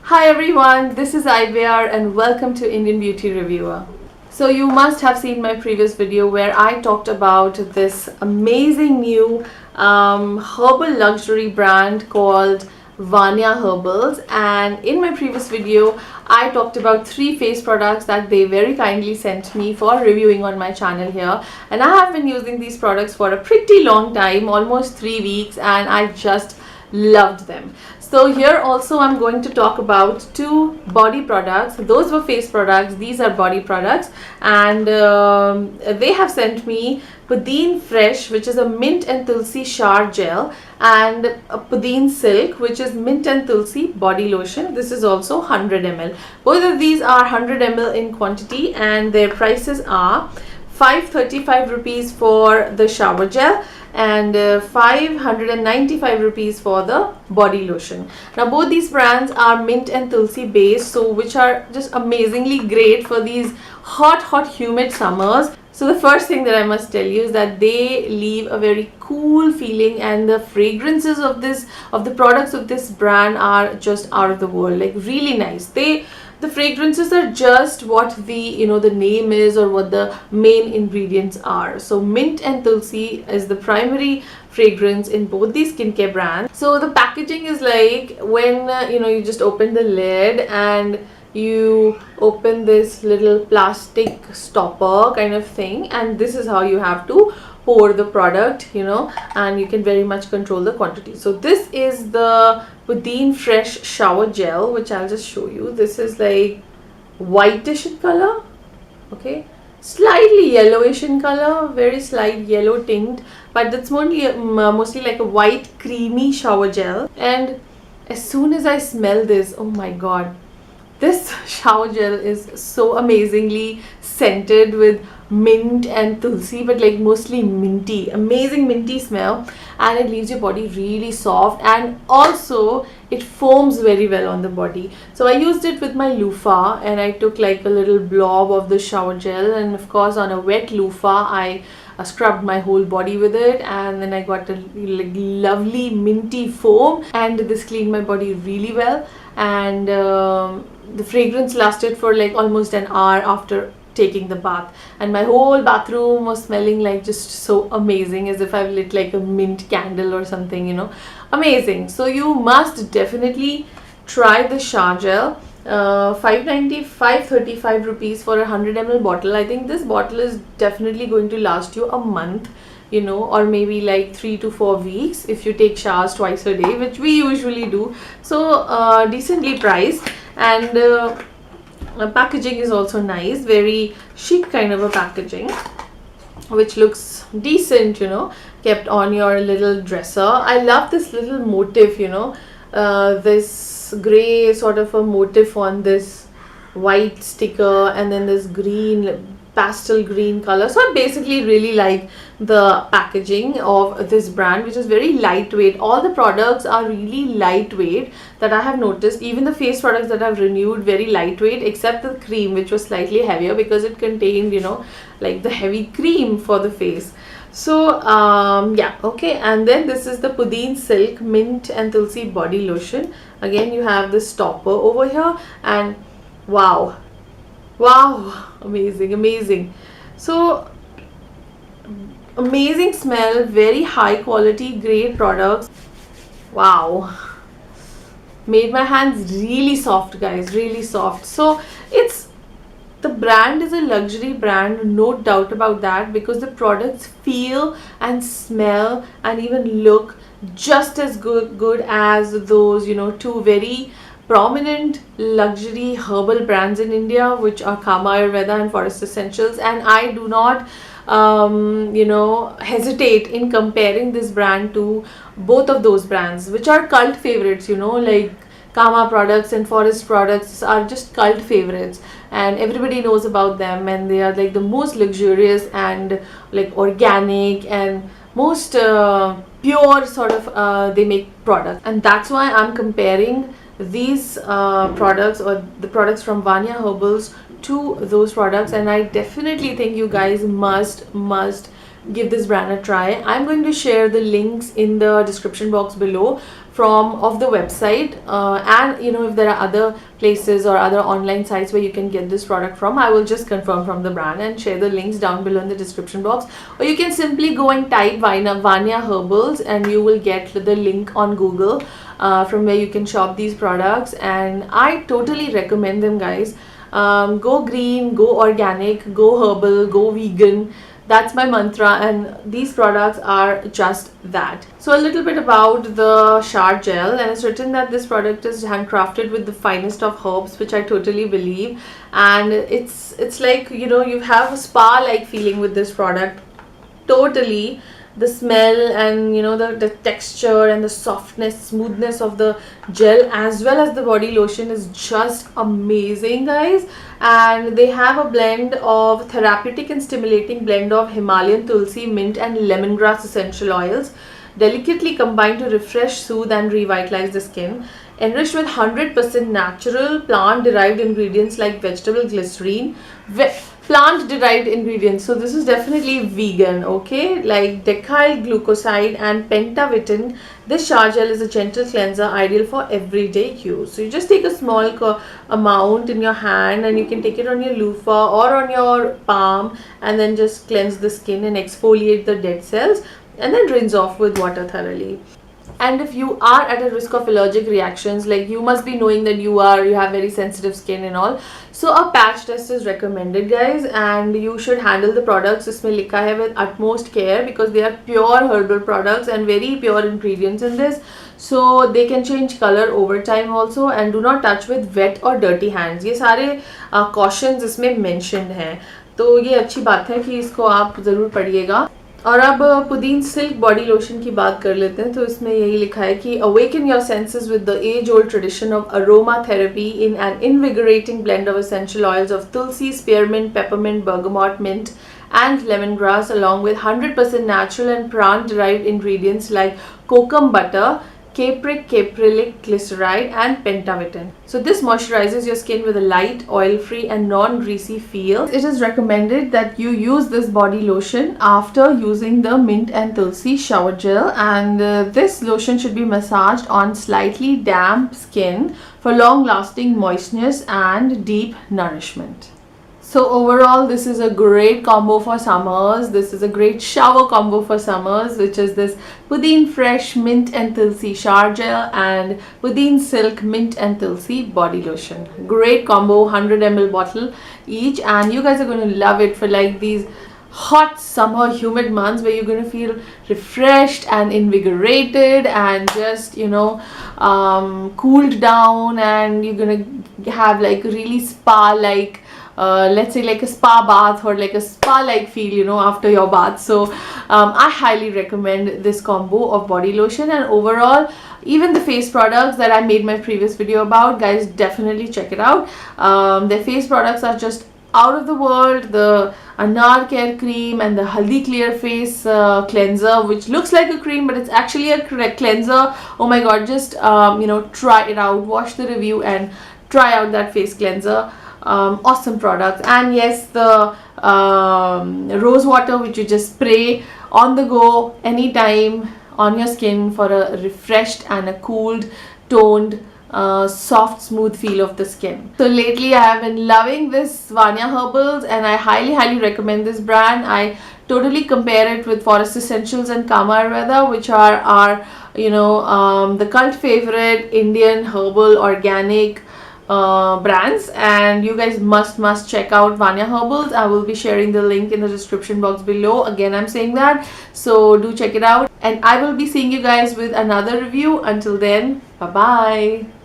Hi everyone, this is IVR and welcome to Indian Beauty Reviewer. So you must have seen my previous video where I talked about this amazing new herbal luxury brand called Vanya Herbals, and in my previous video I talked about 3 face products that they very kindly sent me for reviewing on my channel here, and I have been using these products for a pretty long time, almost 3 weeks, and I just loved them. So here also I'm going to talk about 2 body products. Those were face products, these are body products, and they have sent me Pudin Fresh, which is a mint and tulsi shower gel, and a Pudin Silk, which is mint and tulsi body lotion. This is also 100 ml. Both of these are 100 ml in quantity, and their prices are 535 rupees for the shower gel and 595 rupees for the body lotion. Now both these brands are mint and tulsi based, so which are just amazingly great for these hot humid summers. So the first thing that I must tell you is that they leave a very cool feeling, and the fragrances of the products of this brand are just out of the world, like really nice. The fragrances are just what the name is, or what the main ingredients are. So mint and tulsi is the primary fragrance in both these skincare brands. So the packaging is like when you just open the lid and you open this little plastic stopper kind of thing, and this is how you have to pour the product, and you can very much control the quantity. So this is the Pudin Fresh shower gel, which I'll just show you. This is like whitish in color, okay, slightly yellowish in color, very slight yellow tint, but it's mostly like a white creamy shower gel. And as soon as I smell this, oh my god, this shower gel is so amazingly scented with mint and tulsi, but like mostly minty, amazing minty smell, and it leaves your body really soft, and also it foams very well on the body. So I used it with my loofah, and I took like a little blob of the shower gel, and of course on a wet loofah I scrubbed my whole body with it, and then I got a like lovely minty foam, and this cleaned my body really well. And the fragrance lasted for like almost an hour after taking the bath, and my whole bathroom was smelling like just so amazing, as if I've lit like a mint candle or something, amazing. So you must definitely try the shower gel. 535 rupees for a 100 ml bottle. I think this bottle is definitely going to last you a month, or maybe like 3 to 4 weeks if you take showers twice a day, which we usually do. So decently priced, and packaging is also nice, very chic kind of a packaging, which looks decent, kept on your little dresser. I love this little motif, this gray sort of a motif on this white sticker, and then this green, pastel green color. So I basically really like the packaging of this brand, which is very lightweight. All the products are really lightweight that I have noticed. Even the face products that I've renewed, very lightweight, except the cream, which was slightly heavier because it contained like the heavy cream for the face. So yeah, okay. And then this is the Pudin Silk mint and tulsi body lotion. Again, you have this stopper over here, and wow, amazing. So amazing smell, very high quality, great products. Wow, made my hands really soft, guys, really soft. So the brand is a luxury brand, no doubt about that, because the products feel and smell and even look just as good as those 2 very prominent luxury herbal brands in India, which are Kama Ayurveda and Forest Essentials. And I do not hesitate in comparing this brand to both of those brands, which are cult favorites, like Kama products and Forest products are just cult favorites, and everybody knows about them, and they are like the most luxurious and like organic and most pure sort of they make products. And that's why I'm comparing these products, or the products from Vanya Herbals, to those products. And I definitely think you guys must give this brand a try. I'm going to share the links in the description box below of the website, and if there are other places or other online sites where you can get this product from, I will just confirm from the brand and share the links down below in the description box. Or you can simply go and type Vanya Herbals and you will get the link on Google from where you can shop these products, and I totally recommend them, guys. Go green, go organic, go herbal, go vegan. That's my mantra, and these products are just that. So a little bit about the shower gel, and it's written that this product is handcrafted with the finest of herbs, which I totally believe. And it's like, you have a spa like feeling with this product. Totally. The smell and the texture and the softness, smoothness of the gel as well as the body lotion is just amazing, guys. And they have a blend of therapeutic and stimulating blend of Himalayan tulsi, mint and lemongrass essential oils, delicately combined to refresh, soothe and revitalize the skin. Enriched with 100% natural plant derived ingredients like vegetable glycerine, plant derived ingredients, so this is definitely vegan, okay, like decyl glucoside and pentavitin. This shower gel is a gentle cleanser ideal for everyday use. So you just take a small amount in your hand and you can take it on your loofah or on your palm and then just cleanse the skin and exfoliate the dead cells and then rinse off with water thoroughly. And if you are at a risk of allergic reactions, like you must be knowing that you have very sensitive skin and all, so a patch test is recommended, guys, and you should handle the products इसमें लिखा है with utmost care because they are pure herbal products and very pure ingredients in this, so they can change color over time also, and do not touch with wet or dirty hands. ये सारे cautions इसमें mentioned हैं, तो ये अच्छी बात है कि इसको आप ज़रूर पढ़िएगा. और अब पुदीन सिल्क बॉडी लोशन की बात कर लेते हैं. तो इसमें यही लिखा है कि awaken your senses with the age-old tradition of aromatherapy in an invigorating blend of essential oils of tulsi, spearmint, peppermint, bergamot, mint and lemongrass, along with 100% natural and plant-derived ingredients like kokum butter, caprylic glyceride and pentavitin. So this moisturizes your skin with a light, oil-free and non-greasy feel. It is recommended that you use this body lotion after using the mint and tulsi shower gel, and this lotion should be massaged on slightly damp skin for long-lasting moistness and deep nourishment. So overall, this is a great combo for summers. This is a great shower combo for summers, which is this Pudin Fresh Mint and Tulsi Shower Gel and Pudin Silk Mint and Tulsi Body Lotion. Great combo, 100 ml bottle each, and you guys are going to love it for like these hot summer humid months where you're going to feel refreshed and invigorated and just cooled down, and you're going to have like really spa like let's say like a spa bath or like a spa like feel after your bath. So I highly recommend this combo of body lotion, and overall even the face products that I made my previous video about, guys, definitely check it out. Their face products are just out of the world. The Anar Care cream and the Haldi Clear face cleanser, which looks like a cream but it's actually a cleanser. Oh my god, just try it out, watch the review and try out that face cleanser. Awesome products. And yes, the rose water, which you just spray on the go anytime on your skin for a refreshed and a cooled, toned, soft, smooth feel of the skin. So lately I have been loving this Vanya Herbals, and I highly recommend this brand. I totally compare it with Forest Essentials and Kama Ayurveda, which are our the cult favorite Indian herbal organic brands, and you guys must check out Vanya Herbals. I will be sharing the link in the description box below. Again, I'm saying that, so do check it out, and I will be seeing you guys with another review. Until then, bye bye.